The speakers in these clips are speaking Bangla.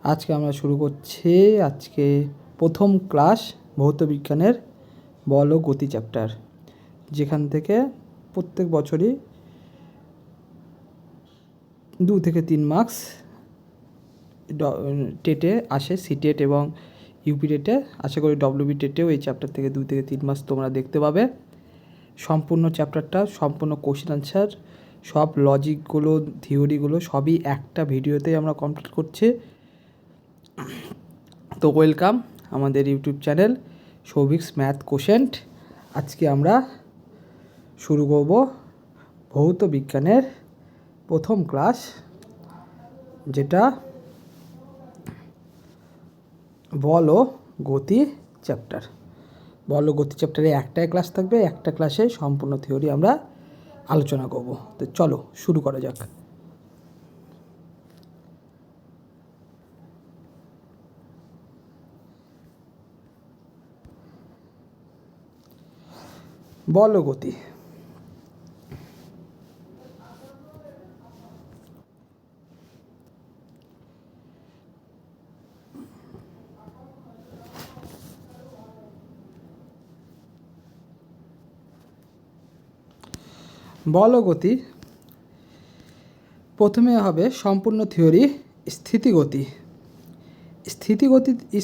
আজকে আমরা শুরু করছি আজকে প্রথম ক্লাস ভৌত বিজ্ঞানের বল ও গতি চ্যাপ্টার, যেখান থেকে প্রত্যেক বছরই 2 থেকে 3 মার্কস টেটে আসে। সিটেট এবং ইউপি টেটে, আশা করি ডব্লিউবি টেটেও এই চ্যাপ্টার থেকে 2 থেকে 3 মার্কস তোমরা দেখতে পাবে। সম্পূর্ণ চ্যাপ্টারটা, সম্পূর্ণ কোশ্চেন আনসার, সব লজিকগুলো, থিওরিগুলো সবই একটা ভিডিওতেই আমরা কমপ্লিট করছি। তো ওয়েলকাম আমাদের ইউটিউব চ্যানেল সৌভিকস ম্যাথ কোশেন্ট। আজকে আমরা শুরু করব ভৌত বিজ্ঞানের প্রথম ক্লাস, যেটা বল ও গতি চ্যাপ্টার। বল ও গতি চ্যাপ্টারে একটাই ক্লাস থাকবে, একটা ক্লাসে সম্পূর্ণ থিওরি আমরা আলোচনা করব। তো চলো শুরু করা যাক। বল ও গতি। বল ও গতি, প্রথমে হবে সম্পূর্ণ থিওরি স্থিতিগতি।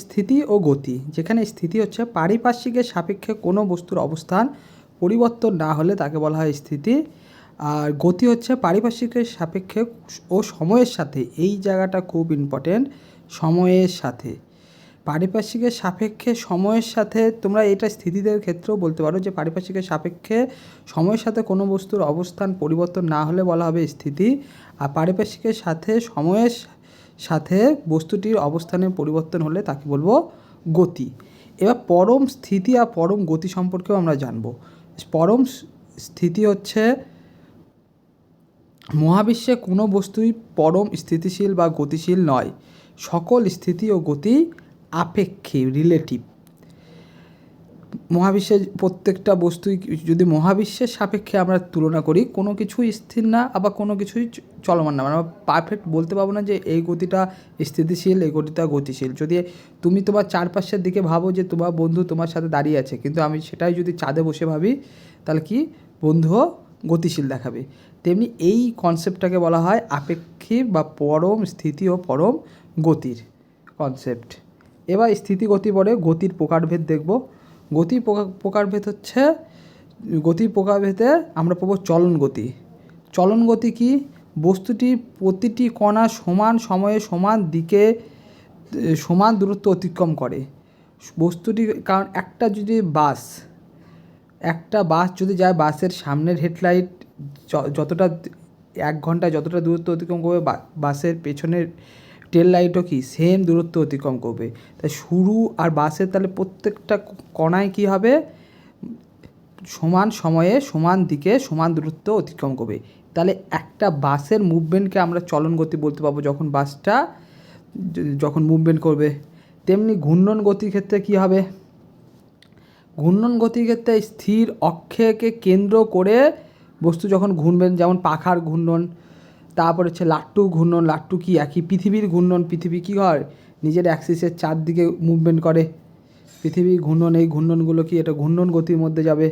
স্থিতি ও গতি, যেখানে স্থিতি হচ্ছে পারিপার্শ্বিকের সাপেক্ষে কোনো বস্তুর অবস্থান পরিবর্তন না হলে তাকে বলা হয় স্থিতি। আর গতি হচ্ছে পারিপার্শ্বিকের সাপেক্ষে ও সময়ের সাথে, এই জায়গাটা খুব ইম্পর্টেন্ট, সময়ের সাথে। পারিপার্শ্বিকের সাপেক্ষে সময়ের সাথে, তোমরা এটা স্থিতিদের ক্ষেত্রেও বলতে পারো যে পারিপার্শ্বিকের সাপেক্ষে সময়ের সাথে কোনো বস্তুর অবস্থান পরিবর্তন না হলে বলা হবে স্থিতি। আর পারিপার্শ্বিকের সাথে সময়ের সাথে বস্তুটির অবস্থানের পরিবর্তন হলে তাকে বলবো গতি। এবার পরম স্থিতি আর পরম গতি সম্পর্কেও আমরা জানব। পরম স্থিতি হচ্ছে মহাবিশ্বে কোনো বস্তুই পরম স্থিতিশীল বা গতিশীল নয়, সকল স্থিতি ও গতি আপেক্ষে, রিলেটিভ। মহাবিশ্বের প্রত্যেকটা বস্তুই, যদি মহাবিশ্বের সাপেক্ষে আমরা তুলনা করি, কোনো কিছুই স্থির না, আবার কোনো কিছুই চলমান না। মানে আমরা পারফেক্ট বলতে পারবো না যে এই গতিটা স্থিতিশীল, এই গতিটা গতিশীল। যদি তুমি তোমার চারপাশের দিকে ভাবো যে তোমার বন্ধু তোমার সাথে দাঁড়িয়ে আছে, কিন্তু আমি সেটাই যদি চাঁদে বসে ভাবি, তাহলে কি বন্ধুও গতিশীল দেখাবে। তেমনি এই কনসেপ্টটাকে বলা হয় আপেক্ষিক বা পরম স্থিতি ও পরম গতির কনসেপ্ট। এবার স্থিতি গতি পরে গতির প্রকারভেদ দেখব। গতির প্রকারভেদ হচ্ছে, গতির প্রকারভেদে আমরা পাবো চলন গতি। চলন গতি কি? বস্তুটি প্রতিটি কণা সমান সময়ে সমান দিকে সমান দূরত্ব অতিক্রম করে। বস্তুটি, কারণ একটা বাস যদি যায়, বাসের সামনের হেডলাইট যতটা 1 ঘন্টায় যতটা দূরত্ব অতিক্রম করবে, বাসের পেছনের টেল লাইটও কি সেম দূরত্ব অতিক্রম করবে। তাই শুরু আর বাসের তাহলে প্রত্যেকটা কণায় কী হবে, সমান সময়ে সমান দিকে সমান দূরত্ব অতিক্রম করবে। তাহলে একটা বাসের মুভমেন্টকে আমরা চলন গতি বলতে পারবো যখন মুভমেন্ট করবে। তেমনি ঘূর্ণন গতির ক্ষেত্রে কী হবে? ঘূর্ণন গতির ক্ষেত্রে স্থির অক্ষকে কেন্দ্র করে বস্তু যখন ঘুরবেন, যেমন পাখার ঘূর্ণন, তারপর হচ্ছে লাট্টু ঘূর্ণন। লাট্টু কি? একই পৃথিবীর ঘূর্ণন। পৃথিবী কী হয়, নিজের অ্যাক্সিসের চারদিকে মুভমেন্ট করে। পৃথিবীর ঘূর্ণন, এই ঘূর্ণনগুলো কি, এটা ঘূর্ণন গতির মধ্যে যাবে।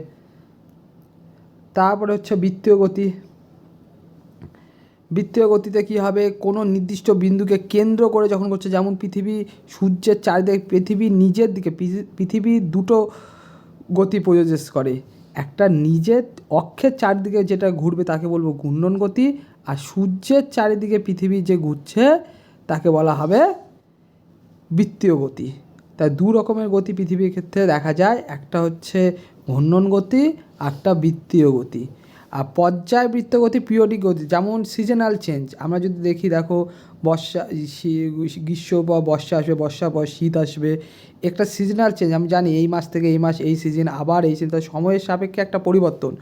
তারপরে হচ্ছে বৃত্তীয় গতি। বৃত্তীয় গতিতে কী হবে, কোনো নির্দিষ্ট বিন্দুকে কেন্দ্র করে যখন করছে, যেমন পৃথিবী সূর্যের চারিদিকে, পৃথিবী নিজের দিকে, পৃথিবী দুটো গতি প্রযোজ্য করে। একটা নিজের অক্ষের চারদিকে যেটা ঘুরবে তাকে বলবো ঘূর্ণন গতি, আর সূর্যের চারিদিকে পৃথিবী যে ঘুরছে তাকে বলা হবে বৃত্তীয় গতি। তাই 2 রকমের গতি পৃথিবীর ক্ষেত্রে দেখা যায়, একটা হচ্ছে ঘূর্ণন গতি, একটা বৃত্তীয় গতি। আর পর্যায়বৃত্ত গতি, পিরিয়ডিক গতি, যেমন সিজনাল চেঞ্জ। আমরা যদি দেখি, দেখো গ্রীষ্ম বা বর্ষা আসবে, বর্ষার পর শীত আসবে, একটা সিজনাল চেঞ্জ। আমি জানি এই মাস থেকে এই মাস এই সিজন, আবার এই সিজন, তাই সময়ের সাপেক্ষে একটা পরিবর্তন।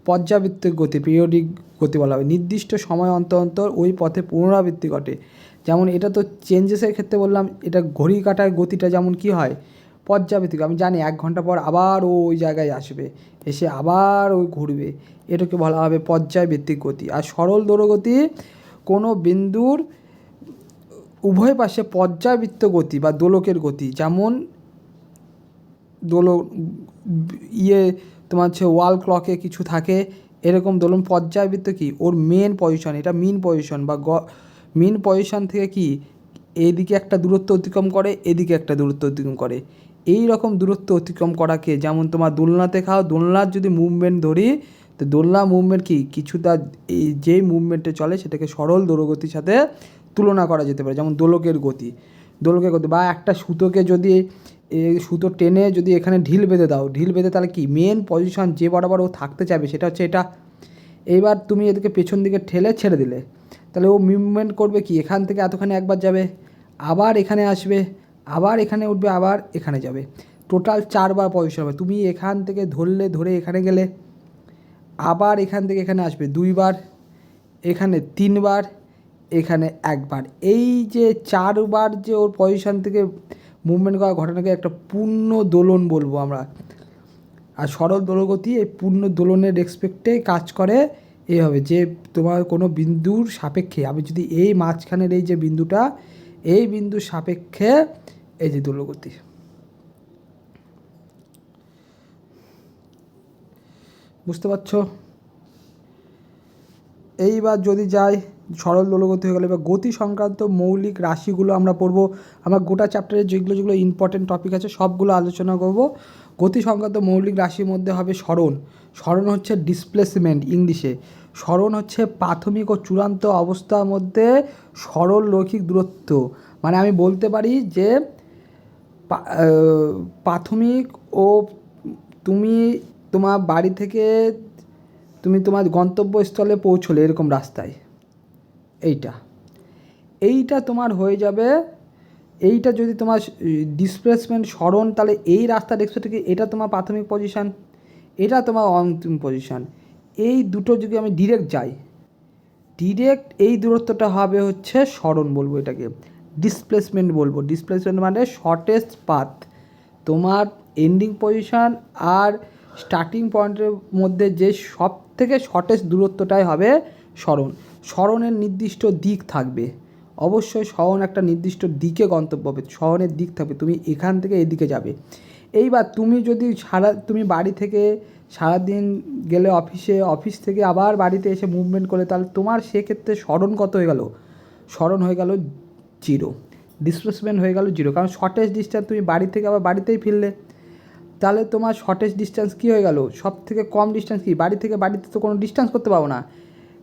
পর্যাবৃত্ত গতি, পিরিয়ডিক গতি বলা হয়। নির্দিষ্ট সময় অন্তর অন্তর ওই পথে পুনরাবৃত্তি ঘটে। যেমন এটা তো চেঞ্জেসের ক্ষেত্রে বললাম, এটা ঘড়ি কাটার গতিটা যেমন কি হয়, পর্যাবৃত্তিক। আমি জানি 1 ঘন্টা পর আবার ওই জায়গায় আসবে, এসে আবার ওই ঘুরবে, এটাকে বলা হবে পর্যায়বৃত্তিক গতি। আর সরল দৈর্ঘ্য গতি, কোনো বিন্দুর উভয় পাশে পর্যায়বৃত্ত গতি বা দোলকের গতি, যেমন দোলক তোমার হচ্ছে ওয়াল ক্লকে কিছু থাকে এরকম দোলন। পর্যায়বৃত্ত কি, ওর মেন পজিশন, এটা মেন পজিশন বা মেন পজিশন থেকে কি এদিকে একটা দূরত্ব অতিক্রম করে, এদিকে একটা দূরত্ব অতিক্রম করে, এই রকম দূরত্ব অতিক্রম করাকে যেমন তোমার দোলনাতে দোলনার যদি মুভমেন্ট ধরি, তো দোলনা মুভমেন্ট কি কিছুটা এই যেই মুভমেন্টে চলে সেটাকে সরল দোলগতির সাথে তুলনা করা যেতে পারে, যেমন দোলকের গতি বা একটা সুতোকে যদি সুতো টেনে যদি এখানে ঢিল বেঁধে দাও, ঢিল বেঁধে তাহলে কি মেন পজিশন যে বরাবর ও থাকতে চাইবে সেটা হচ্ছে এটা। এইবার তুমি এদিকে পেছন দিকে ঠেলে ছেড়ে দিলে, তাহলে ও মুভমেন্ট করবে কি এখান থেকে এতখানি একবার যাবে, আবার এখানে আসবে, আবার এখানে উঠবে, আবার এখানে যাবে, টোটাল 4বার পজিশন হবে। তুমি এখান থেকে ধরে এখানে গেলে, আবার এখান থেকে এখানে আসবে 2বার, এখানে 3বার, এখানে 1বার, এই যে 4বার যে ওর পজিশন থেকে মুভমেন্ট করা ঘটনাকে একটা পূর্ণ দোলন বলবো আমরা। আর সরল দোলগতি এই পূর্ণ দোলনের রেসপেক্টে কাজ করে এইভাবে, যে তোমার কোনো বিন্দুর সাপেক্ষে আমি যদি এই মাঝখানের এই যে বিন্দুটা, এই বিন্দুর সাপেক্ষে এই যে দোলগতি। বুঝতে পারছো? এইবার যদি যাই সরল দোলগতি হয়ে গেলে, এবার গতি সংক্রান্ত মৌলিক রাশিগুলো আমরা পড়বো। আমরা গোটা চ্যাপ্টারে যেগুলো ইম্পর্টেন্ট টপিক আছে সবগুলো আলোচনা করব। গতি সংক্রান্ত মৌলিক রাশির মধ্যে হবে সরণ। সরণ হচ্ছে ডিসপ্লেসমেন্ট ইংলিশে। সরণ হচ্ছে প্রাথমিক ও চূড়ান্ত অবস্থার মধ্যে সরল রৈখিক দূরত্ব। মানে আমি বলতে পারি যে প্রাথমিক ও তুমি তোমার বাড়ি থেকে তুমি তোমার গন্তব্যস্থলে পৌঁছলে এরকম রাস্তায়, এইটা তোমার হয়ে যাবে। এইটা যদি তোমার ডিসপ্লেসমেন্ট সরণ, তাহলে এই রাস্তার এক্সপেক্ট থেকে এটা তোমার প্রাথমিক পজিশান, এটা তোমার অন্তিম পজিশান। এই দুটো যদি আমি ডিরেক্ট যাই, ডিরেক্ট এই দূরত্বটা হবে হচ্ছে সরণ বলবো, এটাকে ডিসপ্লেসমেন্ট বলবো। ডিসপ্লেসমেন্ট মানে শর্টেস্ট পাথ, তোমার এন্ডিং পজিশান আর স্টার্টিং পয়েন্টের মধ্যে যে সব থেকে শর্টেস্ট দূরত্বটাই হবে সরণ। সরণের নির্দিষ্ট দিক থাকবে, অবশ্যই সরণ একটা নির্দিষ্ট দিকে গন্তব্য হবে, সরণের দিক থাকবে, তুমি এখান থেকে এদিকে যাবে। এইবার তুমি যদি তুমি বাড়ি থেকে সারাদিন গেলে অফিস থেকে আবার বাড়িতে এসে মুভমেন্ট করলে, তাহলে তোমার সেক্ষেত্রে সরণ কত হয়ে গেল? সরণ হয়ে গেল 0, ডিসপ্লেসমেন্ট হয়ে গেল 0, কারণ শর্টেস্ট ডিস্টেন্স তুমি বাড়ি থেকে আবার বাড়িতেই ফিরলে, তাহলে তোমার শর্টেস্ট ডিস্টেন্স কী হয়ে গেল? সব থেকে কম ডিস্টেন্স কি, বাড়িতে তো কোনো ডিস্টেন্স করতে পারবো না,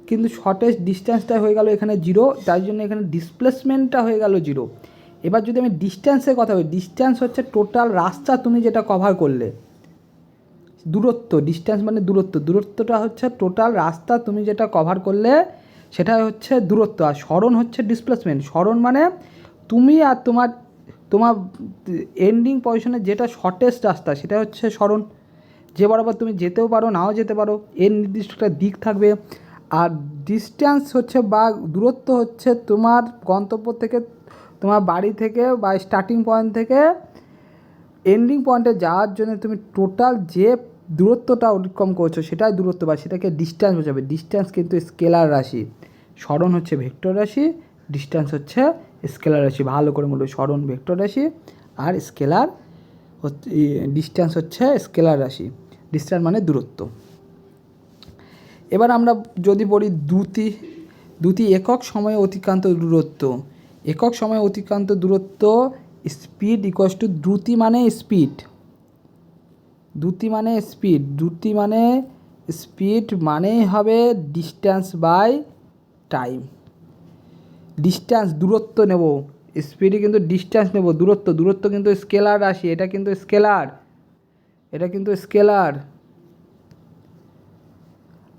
কিন্তু শর্টেস্ট ডিস্টেন্সটা হয়ে গেল এখানে 0, তাই জন্য এখানে ডিসপ্লেসমেন্টটা হয়ে গেল 0। এবার যদি আমি ডিস্টেন্সের কথা বলি, ডিস্টেন্স হচ্ছে টোটাল রাস্তা তুমি যেটা কভার করলে, দূরত্ব, ডিস্টেন্স মানে দূরত্বটা হচ্ছে টোটাল রাস্তা তুমি যেটা কভার করলে সেটা হচ্ছে দূরত্ব। আর সরণ হচ্ছে ডিসপ্লেসমেন্ট। সরণ মানে তুমি আর তোমার এন্ডিং পজিশনে যেটা শর্টেস্ট রাস্তা সেটা হচ্ছে সরণ, যে বরাবর তুমি যেতেও পারো নাও যেতে পারো, এর নির্দিষ্ট একটা দিক থাকবে। আর ডিস্টেন্স হচ্ছে বা দূরত্ব হচ্ছে তোমার গন্তব্য থেকে, তোমার বাড়ি থেকে বা স্টার্টিং পয়েন্ট থেকে এন্ডিং পয়েন্টে যাওয়ার জন্য তুমি টোটাল যে দূরত্বটা অতিক্রম করছো সেটাই দূরত্ব, বা সেটাকে ডিস্ট্যান্স বোঝাবে। ডিস্ট্যান্স কিন্তু স্কেলার রাশি, সরণ হচ্ছে ভেক্টর রাশি, ডিস্ট্যান্স হচ্ছে স্কেলার রাশি। ভালো করে বলবো, সরণ ভেক্টর রাশি আর স্কেলার ডিস্ট্যান্স হচ্ছে স্কেলার রাশি। ডিস্ট্যান্স মানে দূরত্ব। এবার আমরা যদি বলি দ্রুতি একক সময়ে অতিক্রান্ত দূরত্ব। একক সময়ে অতিক্রান্ত দূরত্ব স্পিড ইকুয়ালস টু দ্রুতি মানে স্পিড, দ্রুতি মানে স্পিড মানেই হবে ডিস্ট্যান্স বাই টাইম। ডিস্ট্যান্স দূরত্ব নেব, স্পিডে কিন্তু ডিস্ট্যান্স নেব, দূরত্ব কিন্তু স্কেলার রাশি, এটা কিন্তু স্কেলার।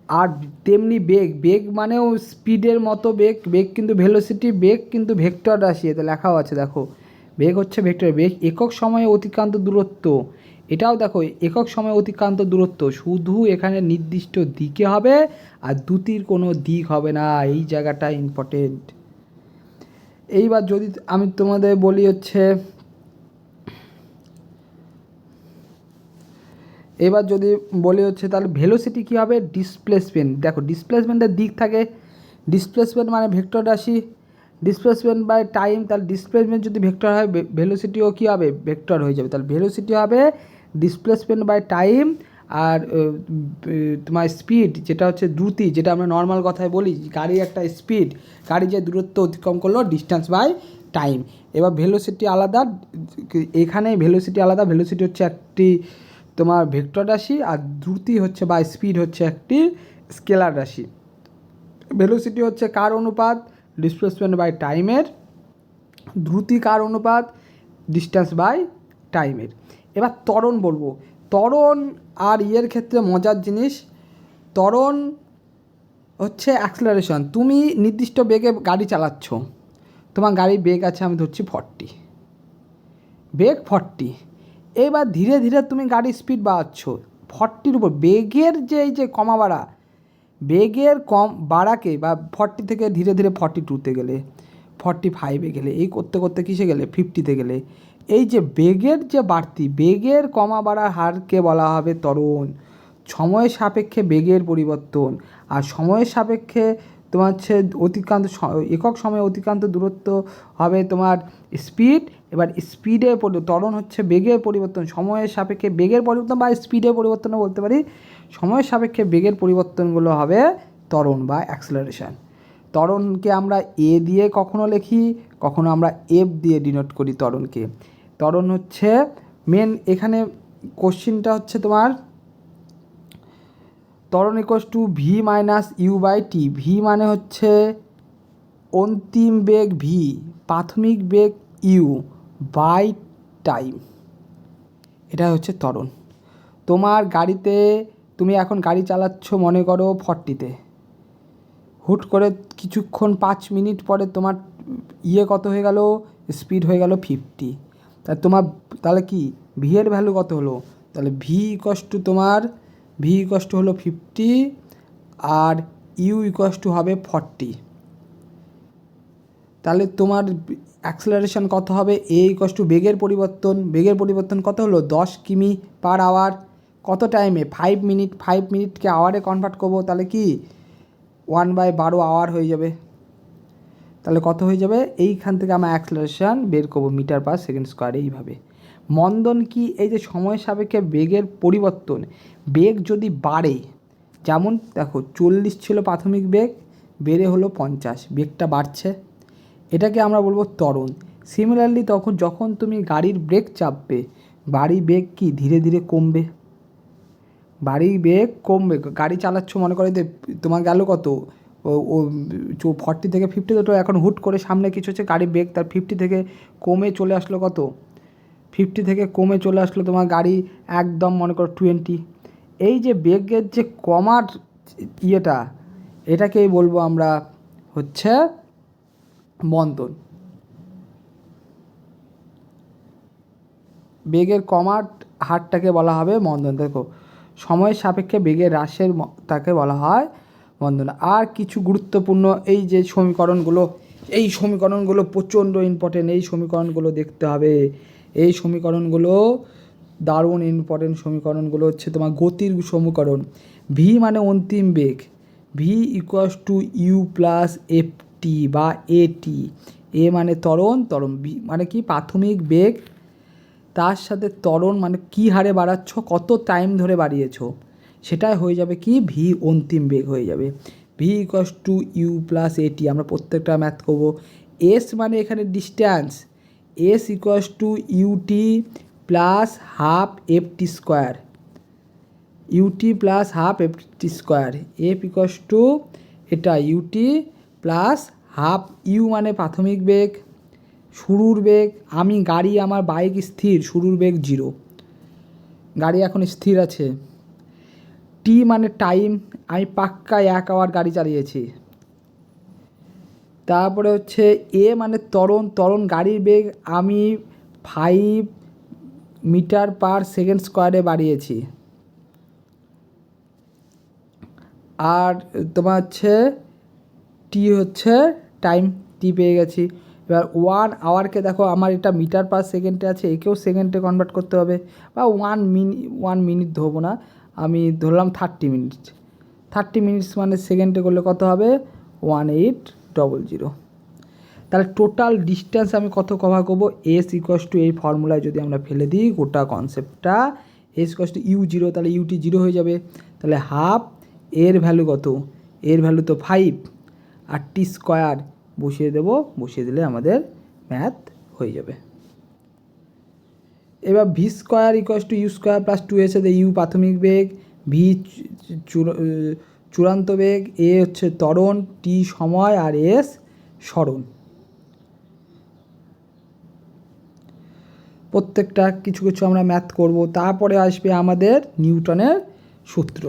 আর তেমনি বেগ মানেও স্পিডের মতো বেগ কিন্তু ভেলোসিটি, বেগ কিন্তু ভেক্টর রাশি, এতে লেখাও আছে দেখো, বেগ হচ্ছে ভেক্টর। বেগ একক সময়ে অতিক্রান্ত দূরত্ব, এটাও দেখো একক সময়ে অতিক্রান্ত দূরত্ব, শুধু এখানে নির্দিষ্ট দিকে হবে আর দ্রুতির কোনো দিক হবে না, এই জায়গাটা ইম্পর্টেন্ট। এইবার যদি আমি তোমাদের বলি হচ্ছে, তাহলে ভেলোসিটি কী হবে? ডিসপ্লেসমেন্ট। দেখো ডিসপ্লেসমেন্টের দিক থাকে, ডিসপ্লেসমেন্ট মানে ভেক্টর রাশি, ডিসপ্লেসমেন্ট বাই টাইম, তাহলে ডিসপ্লেসমেন্ট যদি ভেক্টর হয় ভেলোসিটিও কী হবে, ভেক্টর হয়ে যাবে। তাহলে ভেলোসিটি হবে ডিসপ্লেসমেন্ট বাই টাইম, আর তোমার স্পিড যেটা হচ্ছে দ্রুতি, যেটা আমরা নর্মাল কথায় বলি গাড়ির একটা স্পিড, গাড়ি যে দূরত্ব অতিক্রম করলো ডিস্টেন্স বাই টাইম। এবার ভেলোসিটি আলাদা, এখানে ভেলোসিটি আলাদা, ভেলোসিটি হচ্ছে একটি তোমার ভেক্টর রাশি, আর দ্রুতি হচ্ছে বা স্পিড হচ্ছে একটি স্কেলার রাশি। ভেলোসিটি হচ্ছে কার অনুপাত, ডিসপ্লেসমেন্ট বাই টাইমের, দ্রুতি কার অনুপাত, ডিস্টেন্স বাই টাইমের। এবার ত্বরণ বলবো, ত্বরণ আর ইয়ের ক্ষেত্রে মজার জিনিস, ত্বরণ হচ্ছে অ্যাক্সেলারেশন। তুমি নির্দিষ্ট বেগে গাড়ি চালাচ্ছ, তোমার গাড়ির বেগ আছে আমি ধরছি 40, বেগ 40, এবার ধীরে ধীরে তুমি গাড়ির স্পিড বাড়াচ্ছ 40-র উপর, বেগের যে এই যে কমা বাড়া, বেগের কম বাড়াকে বা 40 থেকে ধীরে ধীরে 42-তে গেলে, 45-এ গেলে, এই করতে করতে কিসে গেলে 50-তে গেলে, এই যে বেগের যে বাড়তি, বেগের কমা বাড়ার হারকে বলা হবে ত্বরণ। সময়ের সাপেক্ষে বেগের পরিবর্তন, আর সময়ের সাপেক্ষে তোমার হচ্ছে অতিক্রান্ত একক সময়ে অতিক্রান্ত দূরত্ব হবে তোমার স্পিড। এবার স্পিডের ত্বরণ হচ্ছে বেগের পরিবর্তন, সময়ের সাপেক্ষে বেগের পরিবর্তন বা স্পিডের পরিবর্তনও বলতে পারি। সময়ের সাপেক্ষে বেগের পরিবর্তনগুলো হবে ত্বরণ বা অ্যাক্সেলারেশন। ত্বরণকে আমরা এ দিয়ে কখনো লিখি, কখনো আমরা এফ দিয়ে ডিনোট করি ত্বরণকে। ত্বরণ হচ্ছে মেন, এখানে কোশ্চিনটা হচ্ছে তোমার ত্বরণ equals to V minus U by T. V মানে হচ্ছে অন্তিম বেগ ভি, প্রাথমিক বেগ ইউ বাই টাইম, এটা হচ্ছে ত্বরণ। তোমার গাড়িতে, তুমি এখন গাড়ি চালাচ্ছ মনে করো 40-তে, হুট করে কিছুক্ষণ 5 মিনিট পরে তোমার ইয়ে কত হয়ে গেল, স্পিড হয়ে গেল 50। তা তোমার তাহলে কি ভি এর ভ্যালু কত হলো, তাহলে ভি ইকুয়ালস টু তোমার ভি ইকুয়ালস টু হলো 50 আর ইউ ইকুয়ালস টু হবে 40। তাহলে তোমার অ্যাক্সেলারেশন কত হবে, এ ইকুয়ালস টু বেগের পরিবর্তন, বেগের পরিবর্তন কত হলো 10 কিমি পার আওয়ার, কত টাইমে 5 মিনিট, 5 মিনিটকে আওয়ারে কনভার্ট করবো, তাহলে কি 1/12 আওয়ার হয়ে যাবে। তাহলে কত হয়ে যাবে, এইখান থেকে আমরা অ্যাক্সেলারেশন বের করবো মিটার পার সেকেন্ড স্কোয়ার। এইভাবে মন্দন কি, এই যে সময়ের সাপেক্ষে বেগের পরিবর্তন, বেগ যদি বাড়ে, যেমন দেখো 40 ছিল প্রাথমিক বেগ, বেড়ে হলো 50, বেগটা বাড়ছে, এটাকে আমরা বলবো ত্বরণ। সিমিলারলি তখন যখন তুমি গাড়ির ব্রেক চাপবে, গাড়ির বেগ কি ধীরে ধীরে কমবে, গাড়ির বেগ কমবে। গাড়ি চালাচ্ছ মনে করে যে তোমার গেল কত, ও 40 থেকে 50, তো এখন হুট করে সামনে কিছু হচ্ছে, গাড়ির বেগ তার 50 থেকে কমে চলে আসলো কত, 50 থেকে কমে চলে আসলো তোমার গাড়ি একদম মনে করো 20। এই যে বেগের যে কমার ইয়েটা, এটাকেই বলবো আমরা হচ্ছে মন্দন। বেগের কমার হারটাকে বলা হবে মন্দন। দেখো সময়ের সাপেক্ষে বেগের হ্রাসের তাকে বলা হয় মন্দন। আর কিছু গুরুত্বপূর্ণ এই যে সমীকরণগুলো, এই সমীকরণগুলো প্রচণ্ড ইম্পর্টেন্ট, এই সমীকরণগুলো দেখতে হবে। এই সমীকরণগুলো দারুণ ইম্পর্টেন্ট সমীকরণগুলো হচ্ছে তোমার গতির সমীকরণ। ভি মানে অন্তিম বেগ, v equals to you plus f t বা এ টি। এ মানে ত্বরণ, ত্বরণ বি মানে কি প্রাথমিক বেগ, তার সাথে ত্বরণ মানে কী হারে বাড়াচ্ছ, কত টাইম ধরে বাড়িয়েছো, সেটাই হয়ে যাবে কি ভি অন্তিম বেগ হয়ে যাবে। V equals to you plus A T, আমরা প্রত্যেকটা ম্যাথ করবো। এস মানে এখানে distance, S equals to U T plus half F T square, U T plus half F T square. F equals to এটা ইউটি প্লাস হাফ, ইউ মানে প্রাথমিক বেগ, শুরুর বেগ, আমি গাড়ি আমার বাইক স্থির, শুরুর বেগ 0, গাড়ি এখন স্থির আছে। টি মানে টাইম, আমি পাক্কা 1 আওয়ার গাড়ি চালিয়েছি। তারপরে হচ্ছে এ মানে ত্বরণ, ত্বরণ গাড়ির বেগ আমি 5 মিটার পার সেকেন্ড স্কোয়ারে বাড়িয়েছি। আর তোমার হচ্ছে টি হচ্ছে টাইম, টি পেয়ে গেছি। এবার 1 আওয়ারকে দেখো আমার এটা মিটার পার সেকেন্ডে আছে, একেও সেকেন্ডে কনভার্ট করতে হবে, বা 1 মিনিট ধরবো না, আমি ধরলাম 30 মিনিট। 30 মিনিটস মানে সেকেন্ডে করলে কত হবে 1800। তাহলে টোটাল ডিস্টেন্স আমি কত কভার করবো, এস ইকুয়াস টু এই ফর্মুলায় যদি আমরা ফেলে দিই গোটা কনসেপ্টটা, S equals to U zero, তাহলে ইউটি জিরো হয়ে যাবে, তাহলে হাফ এর ভ্যালু কত, এর ভ্যালু তো 5 আর টি স্কোয়ার বসিয়ে দেবো, বসিয়ে দিলে আমাদের ম্যাথ হয়ে যাবে। এবার V square equals to U square plus 2s এর ইউ প্রাথমিক বেগ, ভি চূড়ান্ত বেগ, এ হচ্ছে ত্বরণ, টি সময় আর এস সরণ। প্রত্যেকটা কিছু কিছু আমরা ম্যাথ করব। তারপরে আসবে আমাদের নিউটনের সূত্র।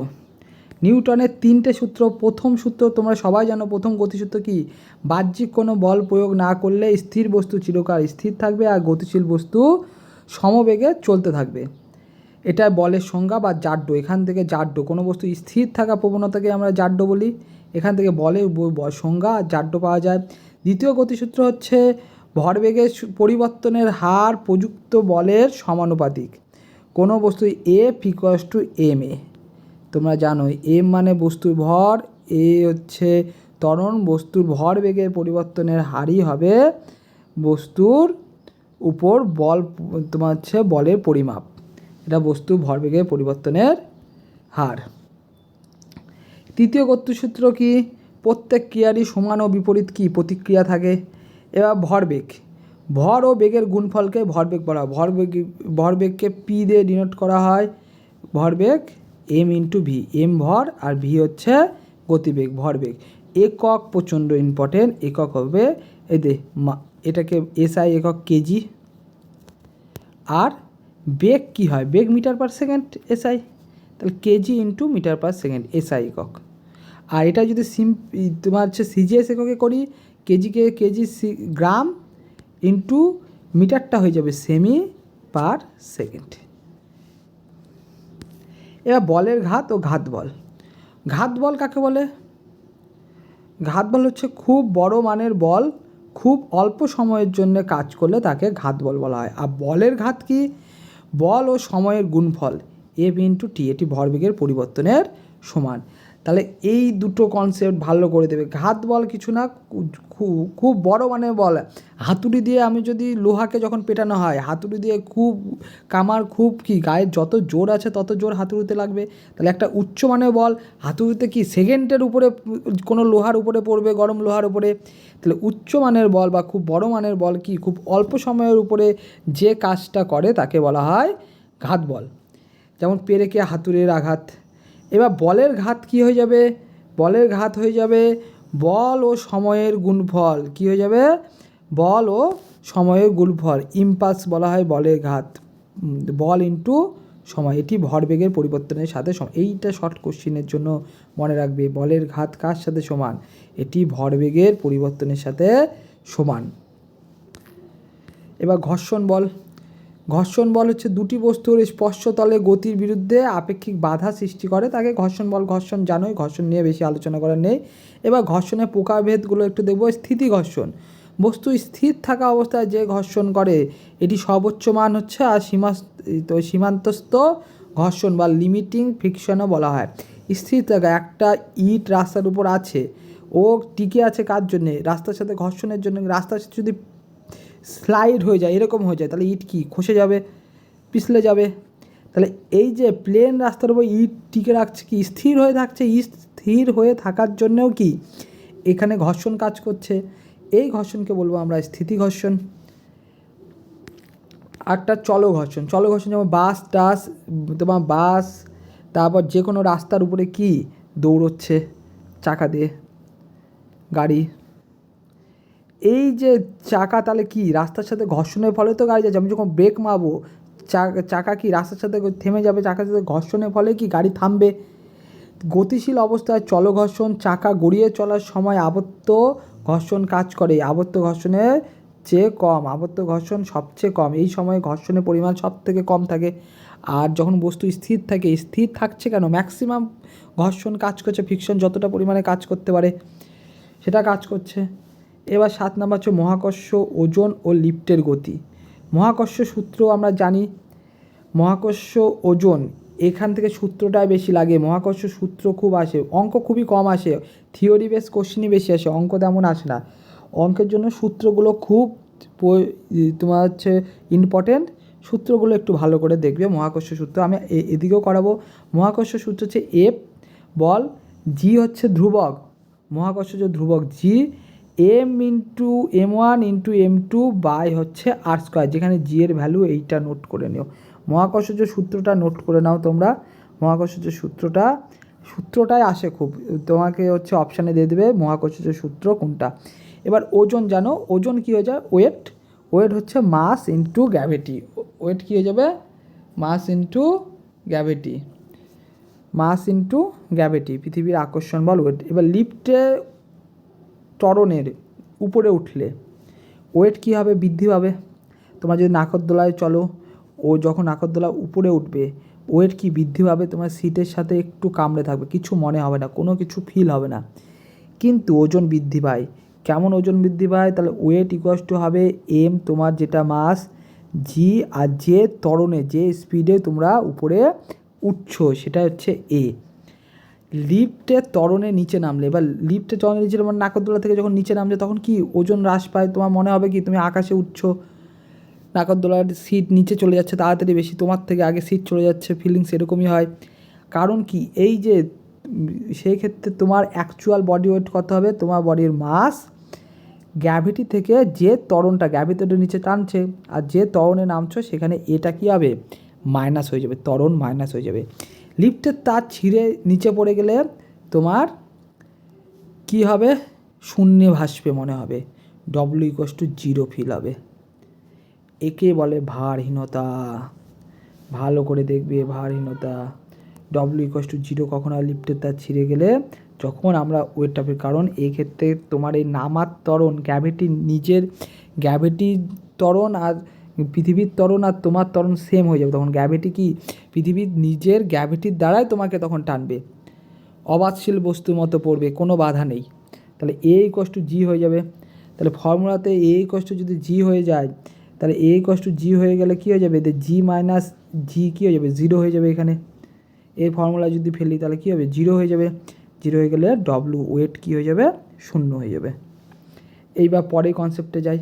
নিউটনের 3টে সূত্র। প্রথম সূত্র তোমরা সবাই জানো, প্রথম গতিসূত্র কি, বাহ্যিক কোনো বল প্রয়োগ না করলে স্থির বস্তু চিরকাল স্থির থাকবে আর গতিশীল বস্তু সমবেগে চলতে থাকবে। এটা বলের সংজ্ঞা বা জাড্য। এখান থেকে জাড্য, কোনো বস্তু স্থির থাকা প্রবণতাকে আমরা জাড্য বলি। এখান থেকে বলের সংজ্ঞা আর জাড্য পাওয়া যায়। দ্বিতীয় গতিসূত্র হচ্ছে ভরবেগের পরিবর্তনের হার প্রযুক্ত বলের সমানুপাতিক। কোনো বস্তু F equals to M A, তোমরা জানো এম মানে বস্তুর ভর, এ হচ্ছে ত্বরণ, বস্তুর ভরবেগের পরিবর্তনের হারই হবে বস্তুর উপর বল, তোমার হচ্ছে বলের পরিমাপ। এটা বস্তুর ভরবেগের পরিবর্তনের হার। তৃতীয় গতিসূত্র কি, প্রত্যেক ক্রিয়ারই সমান ও বিপরীত কি প্রতিক্রিয়া থাকে। এবার ভরবেগ, ভর ও বেগের গুণফলকে ভরবেগ বলা হয়। ভরবেগকে পি দিয়ে ডিনোট করা হয়। ভরবেগ এম ইন্টু ভি, এম ভর আর ভি হচ্ছে গতিবেগ, ভরবেগ। একক প্রচণ্ড ইম্পর্টেন্ট, একক হবে এটাকে এসআই একক কেজি। আর বেগ কি হয়, বেগ মিটার পার সেকেন্ড এসআই, তাহলে KG into metre per second SI একক। আর এটা যদি তোমার হচ্ছে সিজিএস এককে করি, কেজিকে কেজি গ্রাম ইন্টু মিটারটা হয়ে যাবে সেমি পার সেকেন্ড। এবার বলের ঘাত ও ঘাত বল। ঘাত বল কাকে বলে, ঘাত বল হচ্ছে খুব বড় মানের বল খুব অল্প সময়ের জন্য কাজ করলে তাকে ঘাত বল বলা হয়। আর বলের ঘাত কি, বল ও সময়ের গুণফল এফ ইন্টু টি, এটি ভরবেগের পরিবর্তনের সমান। তাহলে এই দুটো কনসেপ্ট ভালো করে দেবে। ঘাত বল কিছু না, খুব বড় মানে বল, হাতুড়ি দিয়ে আমি যদি লোহাকে যখন পেটানো হয়, হাতুড়ি দিয়ে খুব কামার খুব কি গায়ের যত জোর আছে তত জোর হাতুড়িতে লাগবে। তাহলে একটা উচ্চ মানের বল হাতুড়িতে কি সেকেন্ডের উপরে কোনো লোহার উপরে পড়বে, গরম লোহার উপরে। তাহলে উচ্চ মানের বল বা খুব বড় মানের বল কি খুব অল্প সময়ের উপরে যে কাজটা করে তাকে বলা হয় ঘাত বল। যেমন পেরেকে হাতুড়ির আঘাত। এবার বলের ঘাত কি হয়ে যাবে, বলের ঘাত হয়ে যাবে বল ও সময়ের গুণফল। কি হয়ে যাবে, বল ও সময়ের গুণফল, ইম্পালস বলা হয় বলের ঘাত, বল ইন্টু সময়। এটি ভরবেগের পরিবর্তনের সাথে এইটা শর্ট কোশ্চিনের জন্য মনে রাখবে, বলের ঘাত কার সাথে সমান, এটি ভরবেগের পরিবর্তনের সাথে সমান। এবার ঘর্ষণ বল। ঘর্ষণ বল হচ্ছে দুটি বস্তুর স্পর্শতলে গতির বিরুদ্ধে আপেক্ষিক বাধা সৃষ্টি করে, তাকে ঘর্ষণ বল। ঘর্ষণ জানোই, ঘর্ষণ নিয়ে বেশি আলোচনা করার নেই। এবার ঘর্ষণের প্রকারভেদগুলো একটু দেখব। স্থিতি ঘর্ষণ, বস্তু স্থির থাকা অবস্থায় যে ঘর্ষণ করে এটি সর্বোচ্চ মান হচ্ছে, আর সীমান্তস্থ ঘর্ষণ বা লিমিটিং ফ্রিকশনও বলা হয়। স্থির থাকা, একটা ইট রাস্তার উপর আছে, ও টিকে আছে কার জন্যে, রাস্তার সাথে ঘর্ষণের জন্য। রাস্তার সাথে যদি স্লাইড হয়ে যায়, এরকম হয়ে যায়, তাহলে ইট কি খসে যাবে, পিছলে যাবে। তাহলে এই যে প্লেন রাস্তার উপর ইট টিকে রাখছে কি স্থির হয়ে থাকছে, স্থির হয়ে থাকার জন্যেও কি এখানে ঘর্ষণ কাজ করছে। এই ঘর্ষণকে বলবো আমরা স্থিতি ঘর্ষণ। আরটা চল ঘর্ষণ। চল ঘর্ষণ যেমন বাস টাস, তোমার বাস, তারপর যে কোনো রাস্তার উপরে কি দৌড়চ্ছে চাকা দিয়ে গাড়ি, এই যে চাকা, তাহলে কি রাস্তার সাথে ঘর্ষণের ফলে তো গাড়ি যাচ্ছে। আমি যখন ব্রেক মারবো চাকা কি রাস্তার সাথে থেমে যাবে, চাকার সাথে ঘর্ষণের ফলে কি গাড়ি থামবে। গতিশীল অবস্থায় চল ঘর্ষণ, চাকা গড়িয়ে চলার সময় আবর্ত ঘর্ষণ কাজ করে, আবর্ত ঘর্ষণের চেয়ে কম, আবর্ত ঘর্ষণ সবচেয়ে কম, এই সময়ে ঘর্ষণের পরিমাণ সব থেকে কম থাকে। আর যখন বস্তু স্থির থাকে, স্থির থাকছে কেন, ম্যাক্সিমাম ঘর্ষণ কাজ করছে, ফ্রিকশন যতটা পরিমাণে কাজ করতে পারে সেটা কাজ করছে। এবার 7 নম্বর হচ্ছে মহাকর্ষ, ওজন ও লিফটের গতি। মহাকর্ষ সূত্র আমরা জানি, মহাকর্ষ ওজন, এখান থেকে সূত্রটাই বেশি লাগে। মহাকর্ষ সূত্র খুব আসে, অঙ্ক খুবই কম আসে, থিওরি বেস কোশ্চেনই বেশি আসে, অঙ্ক তেমন আসে না। অঙ্কের জন্য সূত্রগুলো খুব তোমার হচ্ছে ইম্পর্টেন্ট, সূত্রগুলো একটু ভালো করে দেখবে। মহাকর্ষ সূত্র আমি এদিকেও করাবো। মহাকর্ষ সূত্র হচ্ছে এফ বল, জি হচ্ছে ধ্রুবক, মহাকর্ষজ ধ্রুবক G, m into M1 into M2 by হচ্ছে আর স্কোয়ার, যেখানে জি এর ভ্যালু এইটা নোট করে নিও। মহাকর্ষজ সূত্রটা নোট করে নাও তোমরা। মহাকর্ষজ সূত্রটাই আসে খুব, তোমাকে হচ্ছে অপশানে দিয়ে দেবে মহাকর্ষজ সূত্র কোনটা। এবার ওজন জানো, ওজন কী হয়ে যায়, ওয়েট হচ্ছে মাস ইন্টু গ্র্যাভিটি। ওয়েট কী হয়ে যাবে, মাস ইন্টু গ্র্যাভিটি, পৃথিবীর আকর্ষণ বল ওয়েট। এবার লিফটে ত্বরণের উপরে উঠলে ওয়েট কী হবে, বৃদ্ধি পাবে। তোমার যদি নাগরদোলায় চলো, ও যখন নাগরদোলা উপরে উঠবে ওয়েট কি বৃদ্ধি পাবে, তোমার সিটের সাথে একটু কামড়ে থাকবে, কিছু মনে হবে না, কোনো কিছু ফিল হবে না। কিন্তু ওজন বৃদ্ধি পায়, কেমন ওজন বৃদ্ধি পায়, তাহলে ওয়েট ইকুয়ালস টু হবে এম তোমার যেটা মাস, জি আর যে ত্বরণে যে স্পিডে তোমরা উপরে উঠছো সেটা হচ্ছে এ। লিফটের ত্বরণে নিচে নামলে, এবার লিফটের ত্বরণে নিচে মানে নাগরদোলা থেকে যখন নিচে নামছে তখন কি ওজন হ্রাস পায়, তোমার মনে হবে কি তুমি আকাশে উঠছো, নাগরদোলার সিট নিচে চলে যাচ্ছে তাড়াতাড়ি বেশি, তোমার থেকে আগে সিট চলে যাচ্ছে, ফিলিংস এরকমই হয়। কারণ কি, এই যে সেই ক্ষেত্রে তোমার অ্যাকচুয়াল বডি ওয়েট কত হবে, তোমার বডির মাস গ্র্যাভিটি থেকে যে ত্বরণটা, গ্র্যাভিটিটা নিচে টানছে আর যে ত্বরণে নামছো সেখানে এটা কী হবে, মাইনাস হয়ে যাবে, ত্বরণ মাইনাস হয়ে যাবে। লিফটের তার ছিঁড়ে নিচে পড়ে গেলে তোমার কি হবে, শূন্যে ভাসবে মনে হবে, W=0 ফিল হবে। একে বলে ভারহীনতা, ভালো করে দেখবে ভারহীনতা। W=0 কখন হয়, লিফটের তার ছিঁড়ে গেলে যখন আমরা ওয়েটটা পাই। কারণ এই ক্ষেত্রে তোমার এই নামার ত্বরণ, গ্র্যাভিটি নিজের গ্র্যাভিটির ত্বরণ আর পৃথিবীর ত্বরণ আর তোমার ত্বরণ সেম হয়ে যাবে, তখন গ্র্যাভিটি কি পৃথিবীর নিজের গ্র্যাভিটির দ্বারাই তোমাকে তখন টানবে, অবাধশীল বস্তুর মতো পড়বে, কোনো বাধা নেই। তাহলে A=G হয়ে যাবে। তাহলে ফর্মুলাতে A= যদি G হয়ে যায়, তাহলে A=G হয়ে গেলে কী হয়ে যাবে, G মাইনাস জি কী হয়ে যাবে, 0 হয়ে যাবে। এখানে এই ফর্মুলা যদি ফেলি তাহলে কী হবে, 0 হয়ে যাবে। 0 হয়ে গেলে ওয়েট কী হয়ে যাবে, 0 হয়ে যাবে। এইবার পরের কনসেপ্টে যাই,